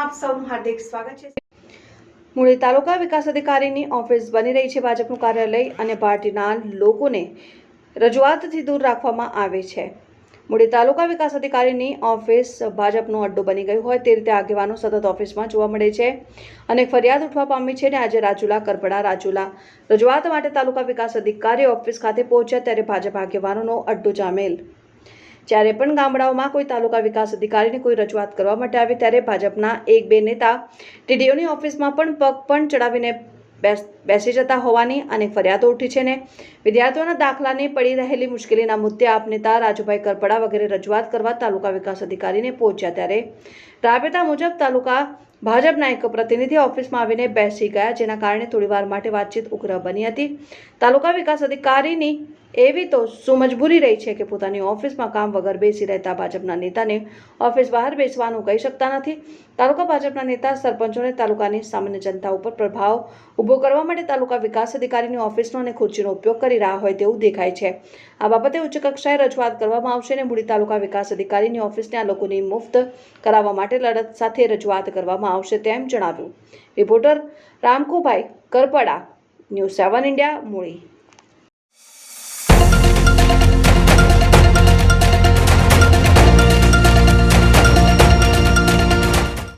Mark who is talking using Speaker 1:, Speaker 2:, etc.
Speaker 1: આપ સૌનું હાર્દિક સ્વાગત છે। મૂળી તાલુકા વિકાસ અધિકારીની ઓફિસ બની રહી છે ભાજપનું કાર્યાલય અને પાર્ટીના લોકોને રજૂઆતથી દૂર રાખવામાં આવે છે। મૂળી તાલુકા વિકાસ અધિકારીની ઓફિસ ભાજપનો અડ્ડો બની ગયું હોય તે રીતે આગેવાનો સતત ઓફિસમાં જોવા મળે છે અને ફરિયાદ ઉઠવા પામી છે અને આજે રાજુલા કરપડા રાજુલા રજૂઆત માટે તાલુકા વિકાસ અધિકારી ઓફિસ ખાતે પહોંચ્યા ત્યારે ભાજપ આગેવાનોનો અડ્ડો જામેલ। જ્યારે પણ ગામડાઓમાં કોઈ તાલુકા વિકાસ અધિકારીની કોઈ રજૂઆત કરવા માટે આવે ત્યારે ભાજપના એક બે નેતા ટીડીઓની ઓફિસમાં પણ પગ પણ ચડાવીને બેસી જતા હોવાની અનેક ફરિયાદો ઉઠી છે ને વિદ્યાર્થીઓના દાખલાની પડી રહેલી મુશ્કેલીના મુદ્દે આપ નેતા રાજુભાઈ કરપડા વગેરે રજૂઆત કરવા તાલુકા વિકાસ અધિકારીને પહોંચ્યા ત્યારે રાબેતા મુજબ તાલુકા ભાજપના એક પ્રતિનિધિ ઓફિસમાં આવીને બેસી ગયા, જેના કારણે થોડીવાર માટે વાતચીત ઉગ્ર બની હતી। તાલુકા વિકાસ અધિકારીની એવી તો શું મજબૂરી રહી છે કે પોતાની ઓફિસમાં કામ વગર બેસી રહેતા ભાજપના નેતાને ઓફિસ બહાર બેસવાનું કહી શકતા નથી। તાલુકા ભાજપના નેતા સરપંચોને તાલુકાની સામાન્ય જનતા ઉપર પ્રભાવ ઊભો કરવા માટે તાલુકા વિકાસ અધિકારીની ઓફિસનો અને ખુરશીનો ઉપયોગ કરી રહ્યા હોય તેવું દેખાય છે। આ બાબતે ઉચ્ચ કક્ષાએ રજૂઆત કરવામાં આવશે અને મૂળી તાલુકા વિકાસ અધિકારીની ઓફિસને આ લોકોની મુફ્ત કરાવવા માટે લડત સાથે રજૂઆત કરવામાં આવશે તેમ જણાવ્યું। Reporter Ramkubhai Karpada, news 7 India, Muli.